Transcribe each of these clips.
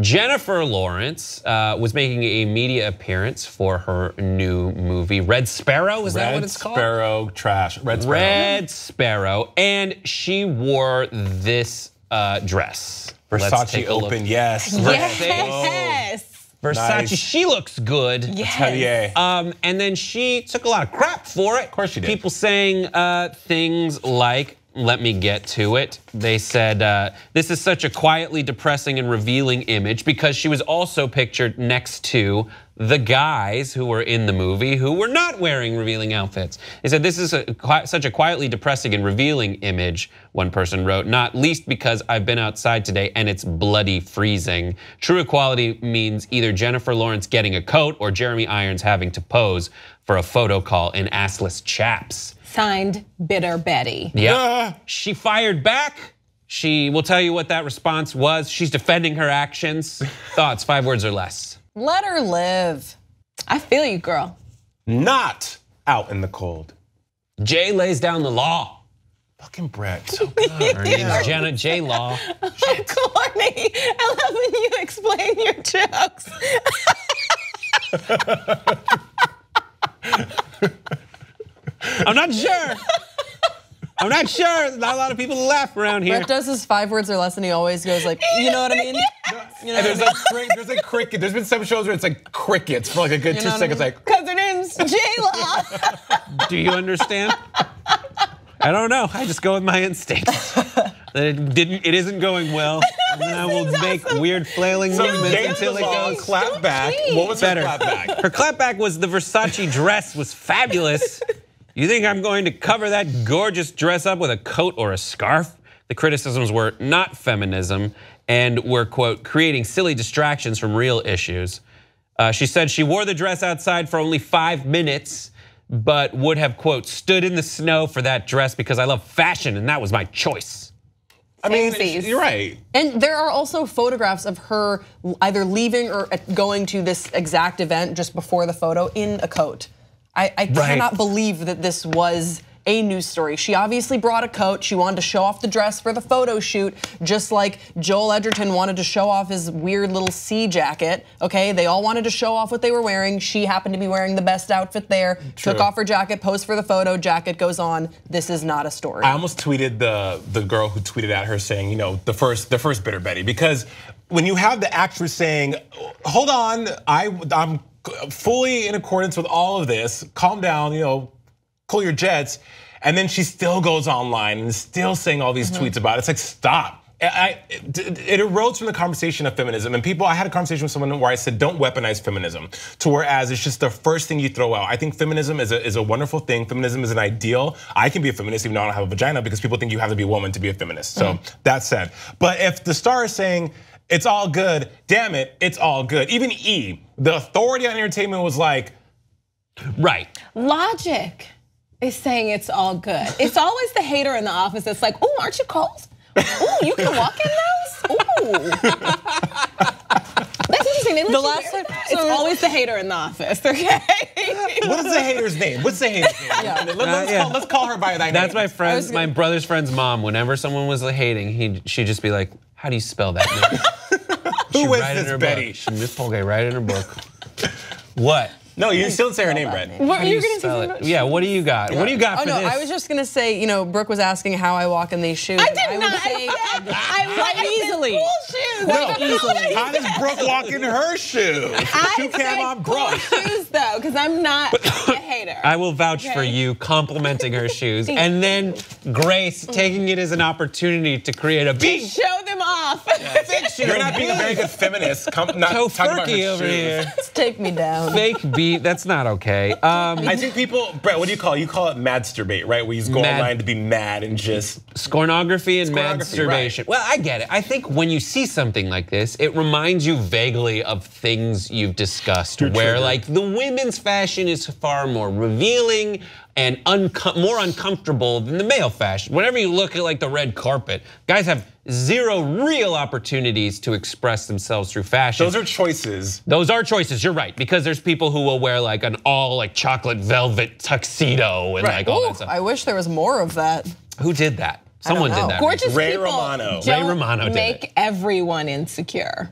Jennifer Lawrence was making a media appearance for her new movie, Red Sparrow, is that what it's called? Red Sparrow, trash. Red Sparrow. Red Sparrow, and she wore this dress. Versace Open, yes. Yes. Versace, Nice. she looks good. Yes. And then she took a lot of crap for it. Of course she did. People saying things like, let me get to it. They said, this is such a quietly depressing and revealing image, because she was also pictured next to the guys who were in the movie who were not wearing revealing outfits. They said, this is such a quietly depressing and revealing image, one person wrote, not least because I've been outside today and it's bloody freezing. True equality means either Jennifer Lawrence getting a coat or Jeremy Irons having to pose for a photo call in assless chaps. Signed, Bitter Betty. Yeah. She fired back. She will tell you what that response was. She's defending her actions. Thoughts, 5 words or less. Let her live. I feel you, girl. Not out in the cold. Jay lays down the law. Fucking Brett, so good. Her name's Jenna J. Law. Corny. I love when you explain your jokes. I'm not sure. I'm not sure. Not a lot of people laugh around here. Brett does his 5 words or less, and he always goes like, you know what I mean? You know And there's like cricket. There's been some shows where it's like crickets for like a good You 2 know what I seconds. mean? Like, Because her name's J-Law. Do you understand? I don't know. I just go with my instincts. It isn't going well. And then I will make weird flailing movements until it goes. clap back. What was better. her clap back? Her clapback was the Versace dress was fabulous. You think I'm going to cover that gorgeous dress up with a coat or a scarf? The criticisms were not feminism and were, quote, creating silly distractions from real issues. She said she wore the dress outside for only 5 minutes, but would have, quote, stood in the snow for that dress because I love fashion and that was my choice. I mean, Samesies. you're right. And there are also photographs of her either leaving or going to this exact event just before the photo in a coat. I cannot believe that this was a news story. She obviously brought a coat. She wanted to show off the dress for the photo shoot, just like Joel Edgerton wanted to show off his weird little sea jacket. Okay, they all wanted to show off what they were wearing. She happened to be wearing the best outfit there. True. Took off her jacket, posed for the photo, jacket goes on. This is not a story. I almost tweeted the girl who tweeted at her saying, you know, the first Bitter Betty, because when you have the actress saying, hold on, I'm fully in accordance with all of this, calm down, you know, cool your jets, and then she still goes online and is still saying all these tweets about it. It's like, stop. It erodes from the conversation of feminism. And I had a conversation with someone where I said, don't weaponize feminism, to whereas it's just the first thing you throw out. I think feminism is a wonderful thing. Feminism is an ideal. I can be a feminist even though I don't have a vagina, because people think you have to be a woman to be a feminist. So that said, but if the star is saying, it's all good, damn it, it's all good. Even E, the authority on entertainment, was like, right. Logic is saying it's all good. It's always the hater in the office that's like, oh, aren't you cold? Oh, you can walk in those? Ooh. That's interesting. They let you last wear time- that? It's always the hater in the office, okay? what is the hater's name? What's the hater's name? Let's call her by that name. That's my brother's friend's mom. Whenever someone was hating, she'd just be like, how do you spell that name? Who is this Betty? Okay, write it in her book. What? No, you still didn't say her name, Brett. What How are do you you gonna spell say? it? Yeah, what do you got? What do you got Oh for no, this? I was just gonna say, you know, Brooke was asking how I walk in these shoes. I did not. would say, I easily. Cool shoes. No, how does Brooke walk in her shoes? Shoe cam on Brooke. Cool shoes though, because I'm not a hater. I will vouch for you complimenting her shoes, and then Grace taking it as an opportunity to create a beat. Show them off. You're not being a very good feminist. Not So talking about her furky over shoes. here. Let's take me down. Fake beat, that's not okay. I think people, Brett, what do you call it? You call it madsturbate, right? Where you go online to be mad and just. Scornography and Scornography, masturbation. right. Well, I get it. I think when you see something like this, it reminds you vaguely of things you've discussed, where like the women's fashion is far more revealing and more uncomfortable than the male fashion. Whenever you look at like the red carpet, guys have zero real opportunities to express themselves through fashion. Those are choices. Those are choices, you're right, because there's people who will wear like an all like chocolate velvet tuxedo and like all that stuff. I wish there was more of that. Who did that? Someone did know. that. Gorgeous Ray people Romano. don't Ray Romano did make it. everyone insecure.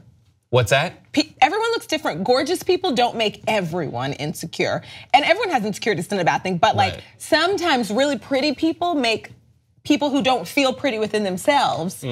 What's that? Everyone looks different. Gorgeous people don't make everyone insecure. And everyone has insecurity, it's not a bad thing. But like sometimes really pretty people make people who don't feel pretty within themselves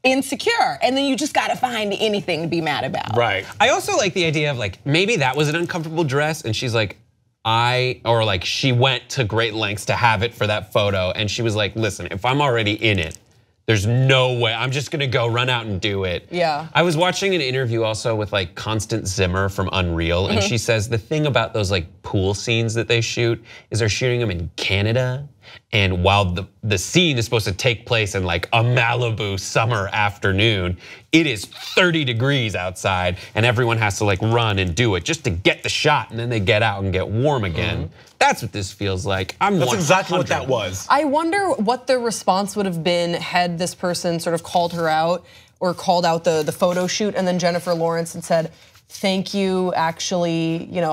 insecure. And then you just gotta find anything to be mad about. Right. I also like the idea of like, maybe that was an uncomfortable dress and she's like, or like she went to great lengths to have it for that photo. And she was like, listen, if I'm already in it, there's no way, I'm just gonna go run out and do it. Yeah. I was watching an interview also with like Constance Zimmer from Unreal, and she says the thing about those like pool scenes that they shoot is they're shooting them in Canada, and while the scene is supposed to take place in like a Malibu summer afternoon, it is 30 degrees outside, and everyone has to like run and do it just to get the shot, and then they get out and get warm again. That's what this feels like. That's exactly what that was. I wonder what the response would have been had this person sort of called her out or called out the photo shoot, and then Jennifer Lawrence and said, thank you, actually, you know,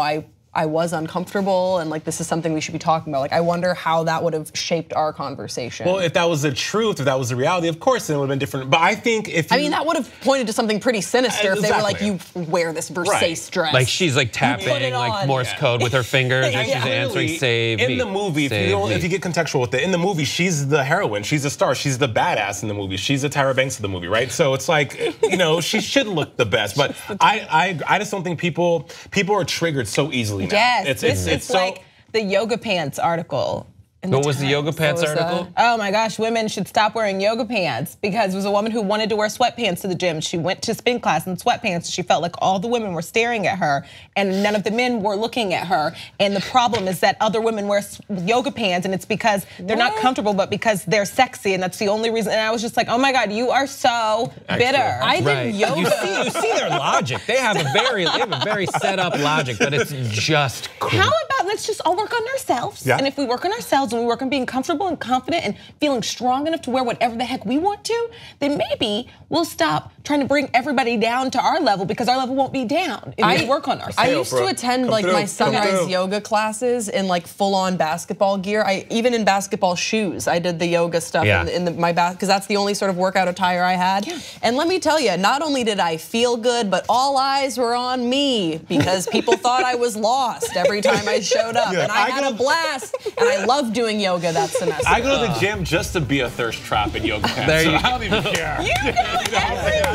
I was uncomfortable and like this is something we should be talking about. Like I wonder how that would have shaped our conversation. Well, if that was the truth, if that was the reality, of course, then it would have been different. But I think if I mean, that would have pointed to something pretty sinister if they were like, you wear this Versace dress. Like she's like tapping like Morse code with her fingers, and she's answering, save me. In the movie, if you get contextual with it, in the movie, she's the heroine, she's the star, she's the badass in the movie, she's the Tyra Banks of the movie, right? So it's like, you know, she should look the best, but I just don't think people are triggered so easily now. Yes, it's like the yoga pants article. What was the yoga pants article? Oh my gosh, women should stop wearing yoga pants because it was a woman who wanted to wear sweatpants to the gym. She went to spin class in sweatpants. She felt like all the women were staring at her and none of the men were looking at her. And the problem is that other women wear yoga pants and it's because they're not comfortable, but because they're sexy, and that's the only reason. And I was just like, oh my God, you are so bitter. I did yoga. You see their logic. They have a very set up logic, but it's just cool. How about let's just all work on ourselves? Yeah. And if we work on ourselves and we work on being comfortable and confident and feeling strong enough to wear whatever the heck we want to, then maybe we'll stop trying to bring everybody down to our level because our level won't be down if we work on ourselves. I used to attend like my sunrise yoga classes in like full-on basketball gear. Even in basketball shoes, I did the yoga stuff in my because that's the only sort of workout attire I had. Yeah. And let me tell you, not only did I feel good, but all eyes were on me because people thought I was lost every time I showed up. And I had a blast, and I loved doing yoga that semester. I go to the gym just to be a thirst trap in yoga pants, so I don't even care. You go everywhere.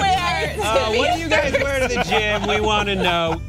What do you guys wear to the gym? We want to know.